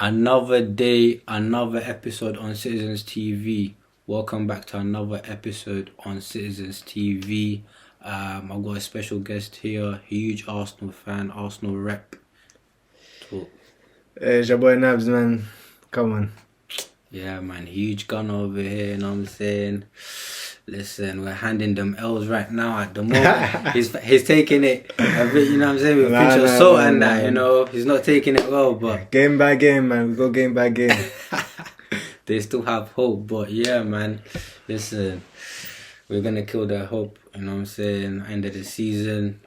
Another day, another episode on Citizens TV. Welcome back to another episode on Citizens TV. I've got a special guest here, huge Arsenal fan, Arsenal rep. Talk. Hey, it's your boy Nabs, man. Come on. Yeah, man, huge gun over here, you know what I'm saying? Listen, we're handing them L's right now at the moment. he's taking it a bit, you know what I'm saying, with a pinch of salt and that, you know. He's not taking it well, but... Game by game, man. We go game by game. They still have hope, but yeah, man. Listen, we're going to kill their hope, you know what I'm saying? End of the season,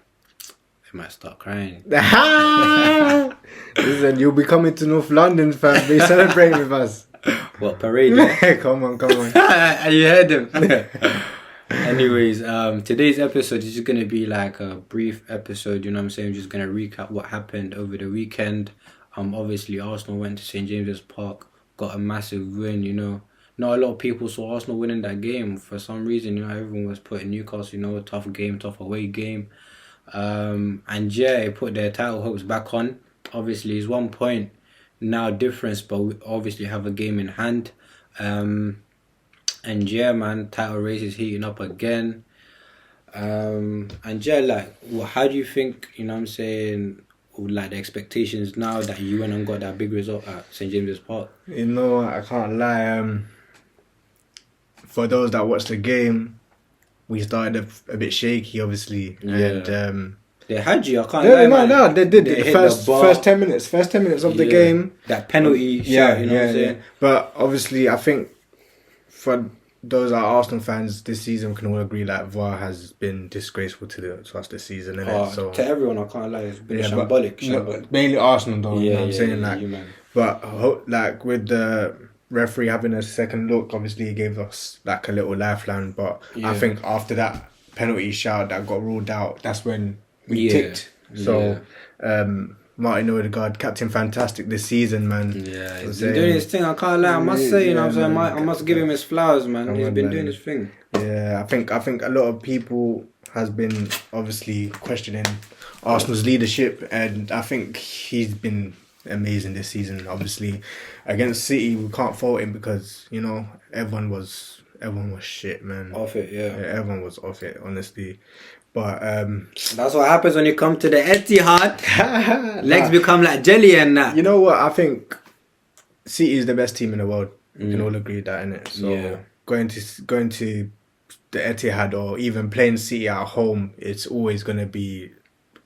they might start crying. Listen, you'll be coming to North London, fam. Be celebrating with us. What, parade? Yeah? Come on. You heard him. Anyways, today's episode is just going to be like a brief episode, you know what I'm saying? I'm just going to recap what happened over the weekend. Obviously, Arsenal went to St. James's Park, got a massive win, you know. Not a lot of people saw Arsenal winning that game. For some reason, you know, everyone was putting Newcastle, you know, a tough game, tough away game. And yeah, it put their title hopes back on. Obviously, it's 1 point now difference, but we obviously have a game in hand. And yeah, man, title race is heating up again. And yeah, like, how do you think, you know what I'm saying, like the expectations now that you went and got that big result at St. James's Park? You know, I can't lie. For those that watched the game, we started a bit shaky, obviously. Yeah. And they had you, I can't lie, man. No, they did. They The hit first the bar. 10 minutes of the game. That penalty shot, you know what I'm saying? But obviously, I think for those that are Arsenal fans, this season we can all agree that VAR has been disgraceful to us this season, innit? So to everyone, I can't lie, it's been but shambolic. mainly Arsenal, though. You know what I'm saying? Yeah, like, you, man. but like with the referee having a second look, obviously he gave us like a little lifeline. But I think after that penalty shout that got ruled out, that's when we ticked. So Martin Odegaard, captain fantastic this season, man. Yeah, he's been doing his thing, I can't lie, I must say, you know what I'm saying, I must give him his flowers, man. He's been doing his thing. Yeah, I think a lot of people has been obviously questioning Arsenal's leadership, and I think he's been amazing this season. Obviously, against City, we can't fault him because, you know, everyone was shit, man. Off it, yeah. Everyone was off it, honestly. But that's what happens when you come to the Etihad. Legs become like jelly and that. You know what? I think City is the best team in the world. We can all agree that, innit? So going to the Etihad or even playing City at home, it's always going to be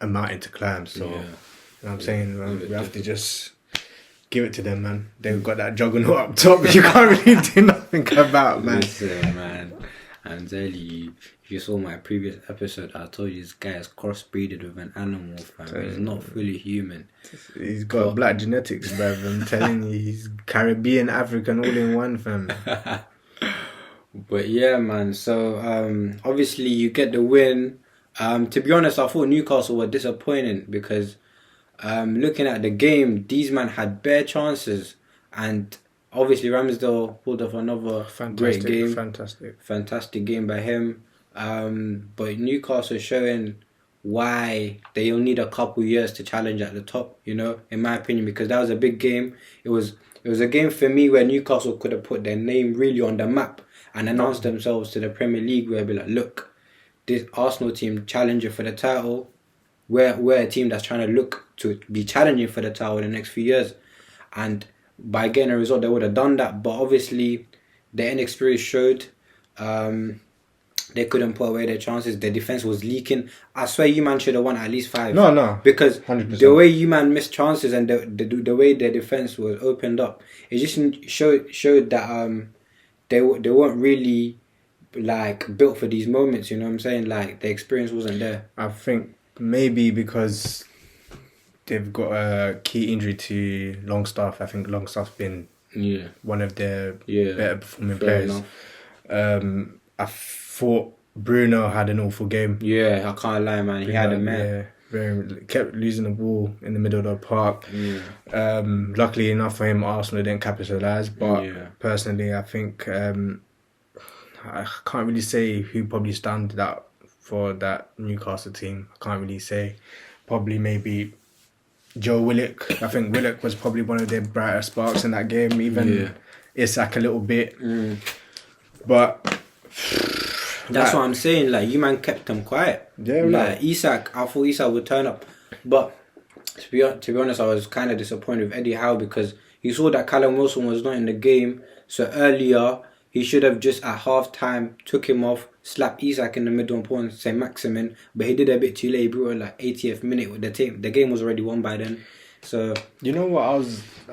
a mountain to climb. So you know what I'm saying? We have to just give it to them, man. They've got that juggernaut up top. You can't really do nothing about, man. Listen, man. I'm telling you, if you saw my previous episode, I told you this guy is crossbreeded with an animal, fam. He's not fully human. He's got black genetics, bruv. I'm telling you, he's Caribbean, African, all in one, fam. But yeah, man. So obviously you get the win. To be honest, I thought Newcastle were disappointing because looking at the game, these men had bare chances, and obviously Ramsdale pulled off another great game. Fantastic game by him. But Newcastle showing why they'll need a couple years to challenge at the top, you know, in my opinion, because that was a big game. It was a game for me where Newcastle could have put their name really on the map and announced themselves to the Premier League, where they'd be like, look, this Arsenal team challenging for the title. We're a team that's trying to look to be challenging for the title in the next few years. And by getting a result, they would have done that. But obviously, their inexperience showed. They couldn't put away their chances. Their defence was leaking. I swear you man should have won at least 5. No. Because 100%. the way you man missed chances and the way their defence was opened up, it just showed that they weren't really like built for these moments, you know what I'm saying? Like the experience wasn't there. I think maybe because they've got a key injury to Longstaff. I think Longstaff's been one of their better performing players. I thought Bruno had an awful game. Yeah, I can't lie, man. He had a man. Kept losing the ball in the middle of the park. Luckily enough for him, Arsenal didn't capitalise. But personally, I think I can't really say who probably stands out for that Newcastle team. I can't really say. Probably maybe Joe Willock. I think Willock was probably one of their brighter sparks in that game. Even Isak a little bit. But that's what I'm saying. Like, you man kept them quiet. Yeah, like Isak, I thought Isak would turn up, but to be honest, I was kind of disappointed with Eddie Howe because he saw that Callum Wilson was not in the game. So earlier, he should have just at half time took him off, slapped Isak in the middle and put on St. Maximin. But he did a bit too late. He brought in like 80th minute with the team. The game was already won by then. So you know what I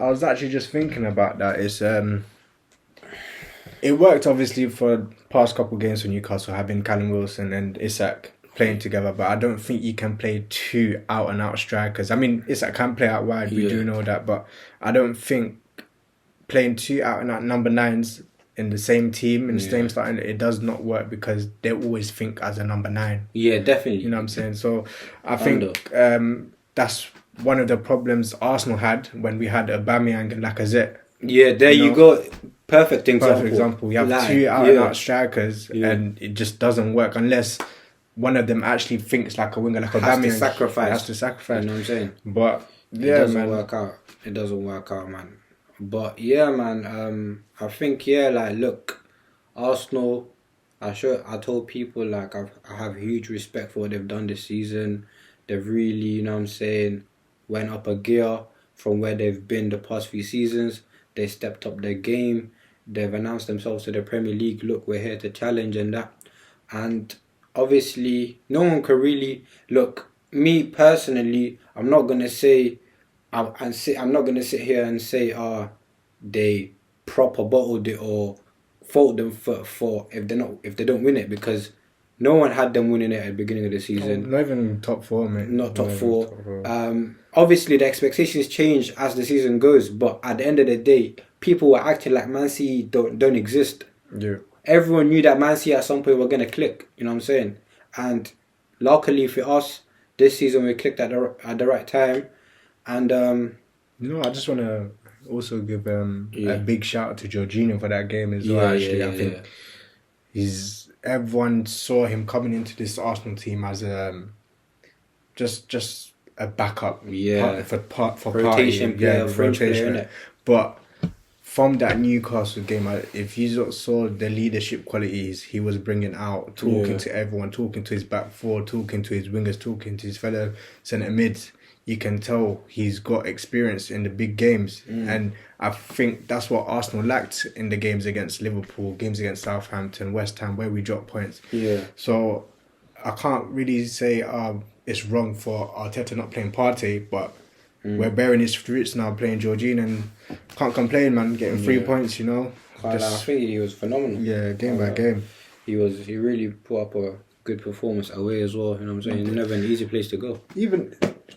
was actually just thinking about that is it worked obviously for past couple games for Newcastle having Callum Wilson and Isak playing together, but I don't think you can play two out and out strikers. I mean, Isak can play out wide, we do know that, but I don't think playing two out and out number nines in the same team, in the same starting, it does not work because they always think as a number 9. Yeah, definitely. You know what I'm saying? So I think that's one of the problems Arsenal had when we had Aubameyang and Lacazette. Yeah, there you go. Perfect example. You have two out and out strikers and it just doesn't work unless one of them actually thinks like a winger, like Aubameyang. Has to sacrifice. You know what I'm saying? But it doesn't work out. It doesn't work out, man. But yeah, man. I think look, Arsenal. I told people like I have huge respect for what they've done this season. They've really, you know what I'm saying, went up a gear from where they've been the past few seasons. They stepped up their game. They've announced themselves to the Premier League. Look, we're here to challenge and that. And obviously, no one can really look. Me personally, I'm not gonna say, I'm not gonna sit here and say, they proper bottled it or fault them for if they don't win it, because no one had them winning it at the beginning of the season. Not even top 4, mate. Not top 4. Obviously, the expectations change as the season goes, but at the end of the day, people were acting like Man City don't exist. Yeah. Everyone knew that Man City at some point were going to click, you know what I'm saying? And luckily for us, this season we clicked at the right time. And I just want to also give a big shout out to Jorginho for that game as well. Actually, I think everyone saw him coming into this Arsenal team as just a backup, for rotation player, rotation. Player, but from that Newcastle game, if you saw the leadership qualities he was bringing out, talking to everyone, talking to his back four, talking to his wingers, talking to his fellow centre mids, you can tell he's got experience in the big games. And I think that's what Arsenal lacked in the games against Liverpool, games against Southampton, West Ham, where we dropped points. Yeah. So I can't really say it's wrong for Arteta not playing Partey, but we're bearing his fruits now, playing Jorginho, and can't complain, man. Getting 3 points, you know. I think he was phenomenal. Yeah, game by game. He really put up a good performance away as well. You know what I'm saying? Never an easy place to go. Even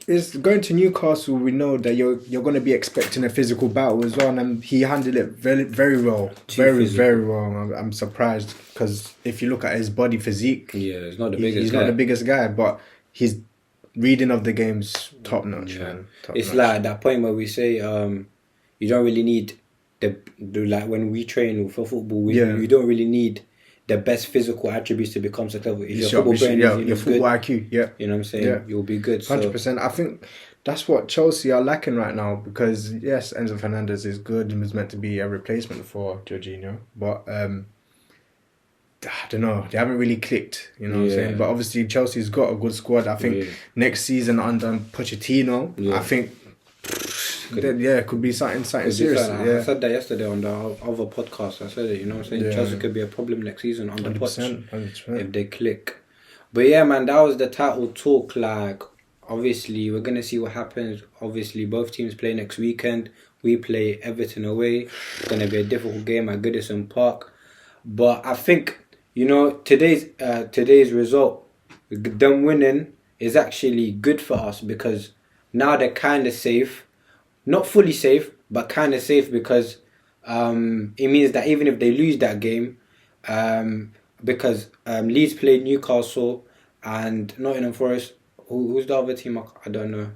is going to Newcastle, we know that you're going to be expecting a physical battle as well, and he handled it very, very well. Very well. I'm surprised because if you look at his body physique, he's not the biggest guy, but his reading of the game's top notch. Man. It's like that point where we say you don't really need the like when we train for football, you don't really need the best physical attributes to become successful. If your football brain your football IQ, you know what I'm saying, you'll be good. 100%. I think that's what Chelsea are lacking right now, because yes, Enzo Fernandez is good and was meant to be a replacement for Jorginho, but I don't know, they haven't really clicked, you know what I'm saying? But obviously Chelsea's got a good squad. I think next season under Pochettino, I think it could be something serious. I said that yesterday on the other podcast. I said it, you know what I'm saying? Chelsea could be a problem next season under Poch 100%. if they click. But yeah, man, that was the title talk. Like, obviously, we're going to see what happens. Obviously, both teams play next weekend. We play Everton away. It's going to be a difficult game at Goodison Park. But I think, you know, today's result, them winning, is actually good for us, because now they're kind of safe. Not fully safe, but kind of safe, because it means that even if they lose that game, because Leeds played Newcastle and Nottingham Forest, who's the other team? I don't know.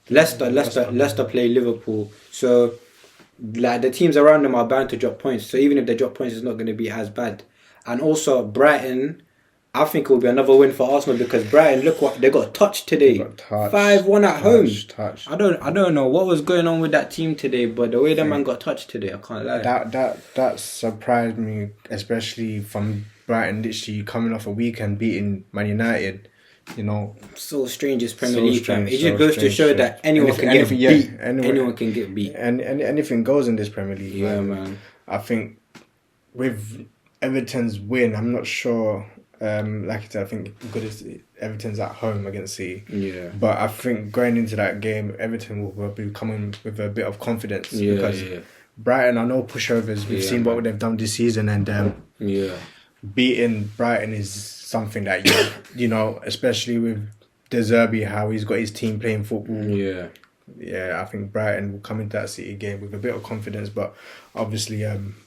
Leicester play Liverpool. So like the teams around them are bound to drop points. So even if they drop points, it's not going to be as bad. And also Brighton, I think it will be another win for Arsenal because Brighton, look what they got touched today. 5-1 at home. Touched. I don't know what was going on with that team today, but the way that man got touched today, I can't lie. That surprised me, especially from Brighton literally coming off a weekend beating Man United. You know, so strange is Premier League. It just goes to show that anyone can get beat. Anyone can get beat. And anything goes in this Premier League. Yeah, man. I think with Everton's win, I'm not sure. Like I said, I think good as Everton's at home against City. Yeah. But I think going into that game, Everton will be coming with a bit of confidence because Brighton are no pushovers. We've seen what they've done this season, and beating Brighton is something that you know, especially with De Zerbi, how he's got his team playing football. Yeah, I think Brighton will come into that City game with a bit of confidence, but obviously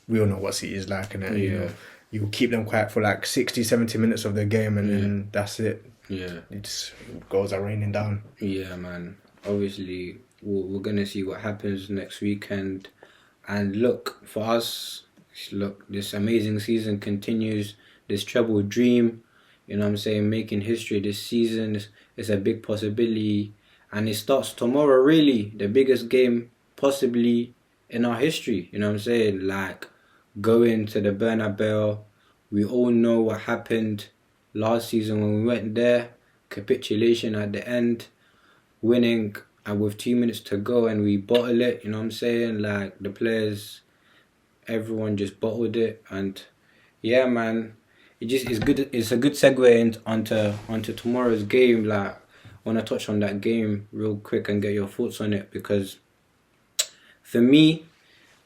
we all know what City is like, and you know, you keep them quiet for like 60, 70 minutes of the game, and then that's it. Yeah, it's goals are raining down. Yeah, man. Obviously, we're gonna see what happens next weekend, and look for us. Look, this amazing season continues. This treble dream, you know what I'm saying, making history this season is a big possibility, and it starts tomorrow. Really, the biggest game possibly in our history. You know what I'm saying, like going to the Bernabeu. We all know what happened last season when we went there. Capitulation at the end, winning and with 2 minutes to go, and we bottle it. You know what I'm saying, like the players, everyone just bottled it, and yeah, man. It's good. It's a good segue onto tomorrow's game. Like, I want to touch on that game real quick and get your thoughts on it, because for me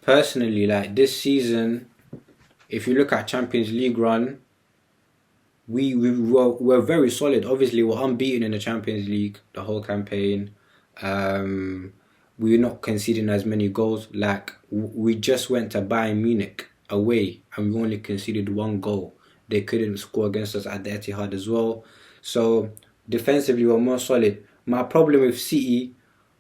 personally, like this season, if you look at Champions League run, we're very solid. Obviously, we're unbeaten in the Champions League the whole campaign. We're not conceding as many goals. Like, we just went to Bayern Munich away and we only conceded 1 goal. They couldn't score against us at the Etihad as well. So defensively, we're more solid. My problem with City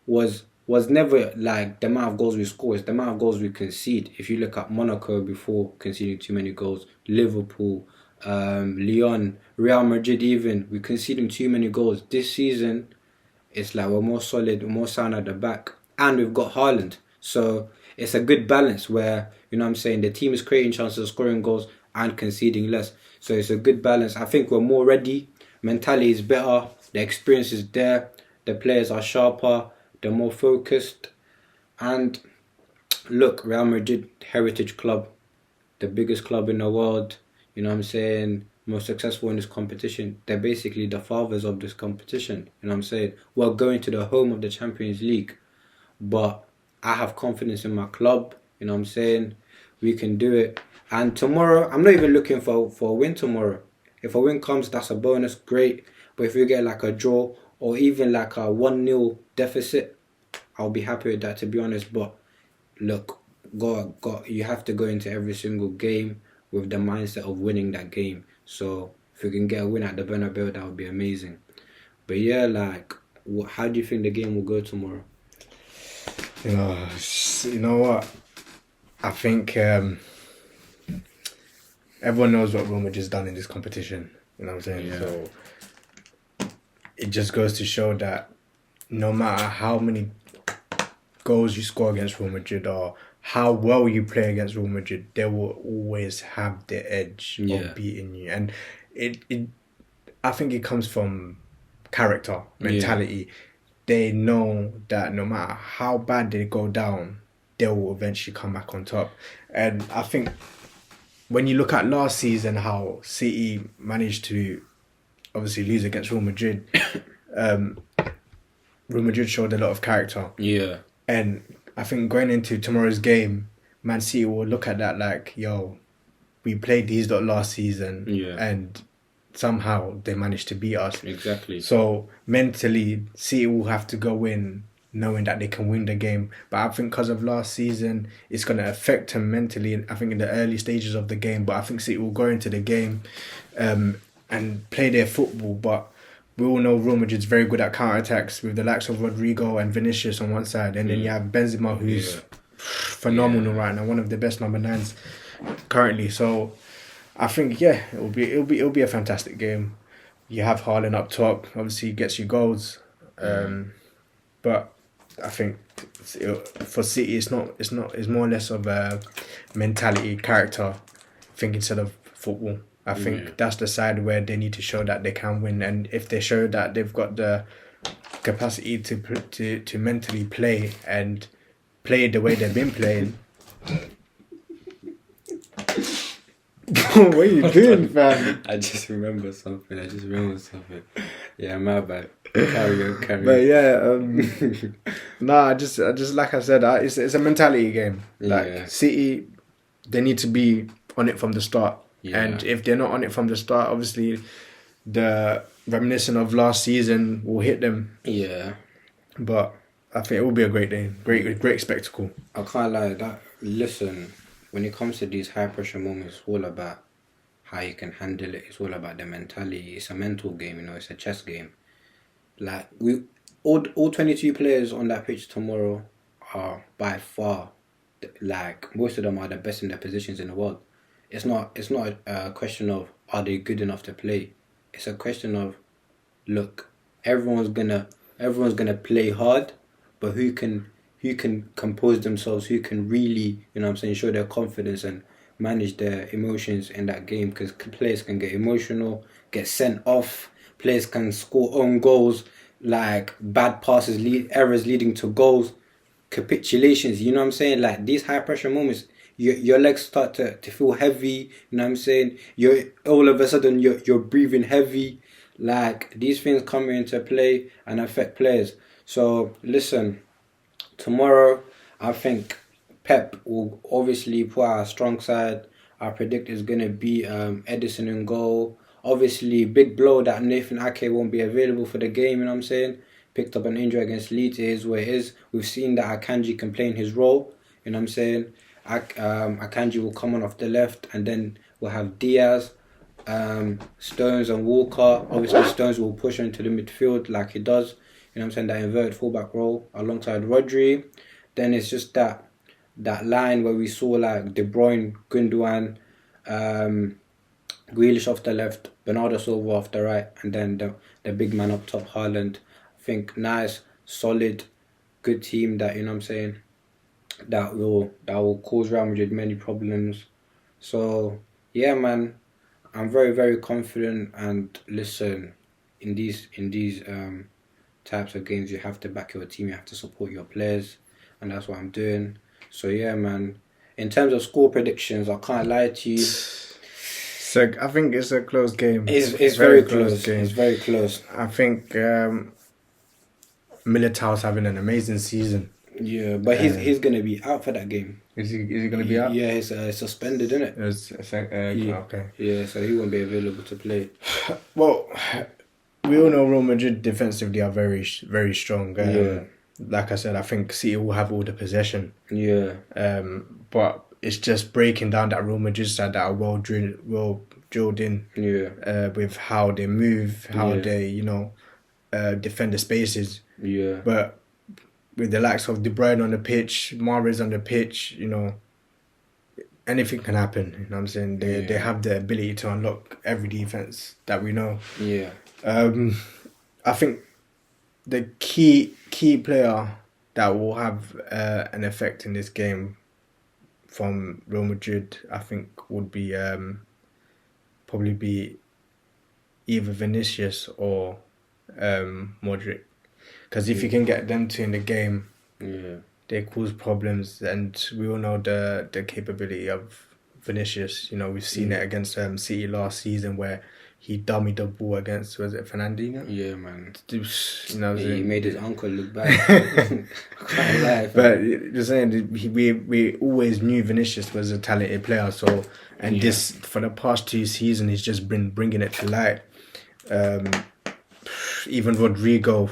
was never like the amount of goals we score, it's the amount of goals we concede. If you look at Monaco before conceding too many goals, Liverpool, Lyon, Real Madrid even, we're conceding too many goals. This season, it's like we're more solid, we're more sound at the back, and we've got Haaland. So it's a good balance where, you know what I'm saying, the team is creating chances of scoring goals and conceding less. So it's a good balance. I think we're more ready. Mentality is better. The experience is there. The players are sharper. They're more focused. And look, Real Madrid, heritage club, the biggest club in the world, you know what I'm saying, most successful in this competition. They're basically the fathers of this competition, you know what I'm saying. We're going to the home of the Champions League. But I have confidence in my club, you know what I'm saying. We can do it. And tomorrow, I'm not even looking for a win tomorrow. If a win comes, that's a bonus, great. But if we get like a draw or even like a 1-0 deficit, I'll be happy with that, to be honest. But look, you have to go into every single game with the mindset of winning that game. So if we can get a win at the Bernabeu, that would be amazing. But yeah, like, how do you think the game will go tomorrow? You know what? I think everyone knows what Real Madrid's done in this competition. You know what I'm saying? Yeah. So it just goes to show that no matter how many goals you score against Real Madrid or how well you play against Real Madrid, they will always have the edge of beating you. And I think it comes from character, mentality. They know that no matter how bad they go down, they will eventually come back on top. And I think when you look at last season, how City managed to obviously lose against Real Madrid, Real Madrid showed a lot of character. Yeah. And I think going into tomorrow's game, Man City will look at that like, yo, we played these lot last season and somehow they managed to beat us. Exactly. So mentally, City will have to go in knowing that they can win the game. But I think because of last season, it's going to affect them mentally, I think in the early stages of the game. But I think City will go into the game and play their football. But we all know Real Madrid's very good at counter-attacks with the likes of Rodrigo and Vinicius on one side. And then you have Benzema, who's phenomenal right now, one of the best number 9s currently. So I think it'll be a fantastic game. You have Haaland up top, obviously he gets you goals, but I think for City it's more or less of a mentality, character thing instead of football. I think that's the side where they need to show that they can win, and if they show that they've got the capacity to mentally play and play the way they've been playing. What are you doing, fam? I just remember something. Yeah, my bad. Carry on. But yeah, nah. I just like I said, it's a mentality game. Like City, they need to be on it from the start. Yeah. And if they're not on it from the start, obviously, the reminiscent of last season will hit them. Yeah. But I think it will be a great day, great spectacle. I can't lie. Listen, when it comes to these high pressure moments, it's all about how you can handle it. It's all about the mentality. It's a mental game, it's a chess game. Like all 22 players on that pitch tomorrow are by far, like most of them are the best in their positions in the world. It's not a question of are they good enough to play. It's a question of, look, everyone's gonna play hard, but who can compose themselves, who can really, show their confidence and manage their emotions in that game, because players can get emotional, get sent off, players can score own goals, like bad passes, errors leading to goals, capitulations, like these high pressure moments, your legs start to feel heavy, you're all of a sudden you're breathing heavy, like these things come into play and affect players. So listen, tomorrow I think Pep will obviously put out a strong side. I predict it's going to be Edison in goal. Obviously, big blow that Nathan Ake won't be available for the game, picked up an injury against Leeds. It is what it is. We've seen that Akanji can play in his role, Akanji will come on off the left, and then we'll have Diaz, Stones and Walker. Obviously, Stones will push into the midfield like he does, that inverted fullback role alongside Rodri. Then it's just that line where we saw like De Bruyne, Gundogan, Grealish off the left, Bernardo Silva off the right, and then the big man up top, Haaland. I think nice, solid, good team that, that will cause Real Madrid many problems. So yeah, man, I'm very, very confident. And listen, in these types of games, you have to back your team, you have to support your players, and that's what I'm doing. So yeah, man, in terms of score predictions, I can't lie to you. So I think it's a close game. It's very close. Game. It's very close. I think Militao's having an amazing season. Yeah, but he's gonna be out for that game. Is he gonna be out? Yeah, he's suspended, isn't it? Okay. Yeah, so he won't be available to play. Well, we all know Real Madrid defensively are very, very strong. Like I said, I think City will have all the possession. Yeah. But it's just breaking down that Real Madrid side that are well drilled in. Yeah. With how they move, how they defend the spaces. Yeah. But with the likes of De Bruyne on the pitch, Mahrez on the pitch, anything can happen. You know what I'm saying? They have the ability to unlock every defense that we know. Yeah. I think the key player that will have an effect in this game from Real Madrid, I think, would be probably be either Vinicius or Modric. Because if you can get them two in the game, they cause problems, and we all know the capability of Vinicius. We've seen it against City last season where he dummied the ball against, was it Fernandinho? Yeah, man. He made his uncle look bad. Quite life. But just saying, we always knew Vinicius was a talented player. So, and this for the past 2 seasons, he's just been bringing it to light. Even Rodrigo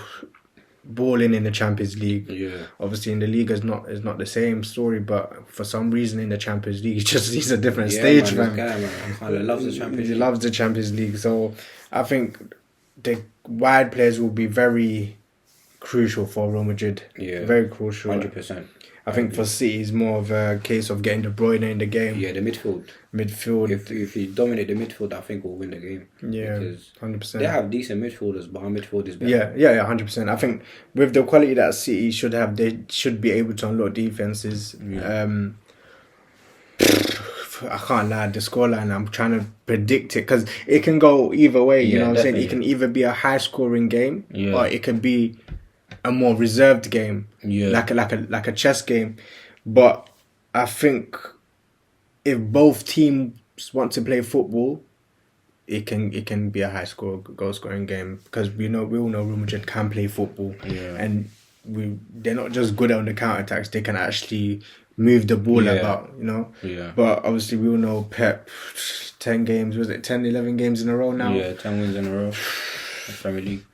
balling in the Champions League. Yeah. Obviously in the league is not the same story, but for some reason in the Champions League he's a different stage, man. He loves the Champions League. He loves the Champions League. So I think the wide players will be very crucial for Real Madrid. Yeah. Very crucial. 100%. I think for City, it's more of a case of getting De Bruyne in the game. Yeah, the midfield. If you dominate the midfield, I think we'll win the game. Yeah, because 100%. they have decent midfielders, but our midfield is better. Yeah, 100%. I think with the quality that City should have, they should be able to unlock defenses. Yeah. I can't lie, the scoreline, I'm trying to predict it because it can go either way. You know what I'm saying? It can either be a high scoring game, or it can be a more reserved game, like a chess game. But I think if both teams want to play football, it can be a goal scoring game because we all know Real Madrid can play football, and they're not just good on the counter attacks. They can actually move the ball about, you know. But obviously we all know Pep, 10 games, was it 10, 11 games in a row now? 10 wins in a row. Premier League.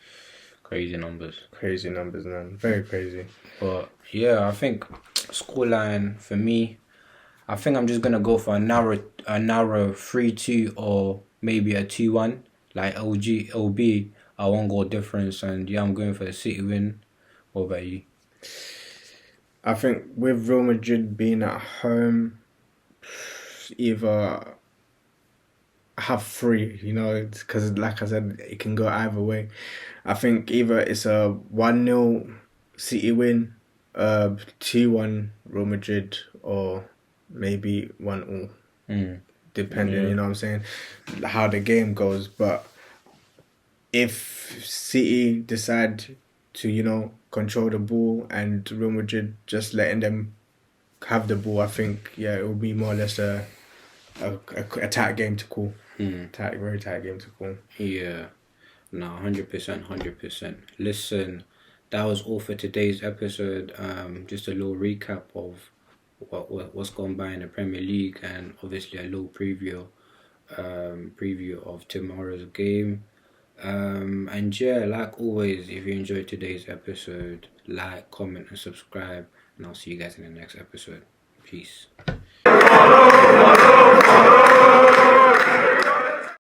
Crazy numbers, man. Very crazy. But yeah, I think scoreline for me, I think I'm just gonna go for a narrow 3-2 or maybe a 2-1. Like it'll be a 1-goal difference, and I'm going for a City win. What about you? I think with Real Madrid being at home, either have 3, you know, because like I said, it can go either way. I think either it's a 1-0 City win, 2-1 Real Madrid, or maybe 1-1. Depending, you know what I'm saying, how the game goes. But if City decide to, you know, control the ball and Real Madrid just letting them have the ball, I think, it will be more or less a tight game to call. Very tight game to call. Yeah. No, 100%. Listen, that was all for today's episode. Just a little recap of what's gone by in the Premier League, and obviously a little preview of tomorrow's game. And like always, if you enjoyed today's episode, like, comment and subscribe, and I'll see you guys in the next episode. Peace.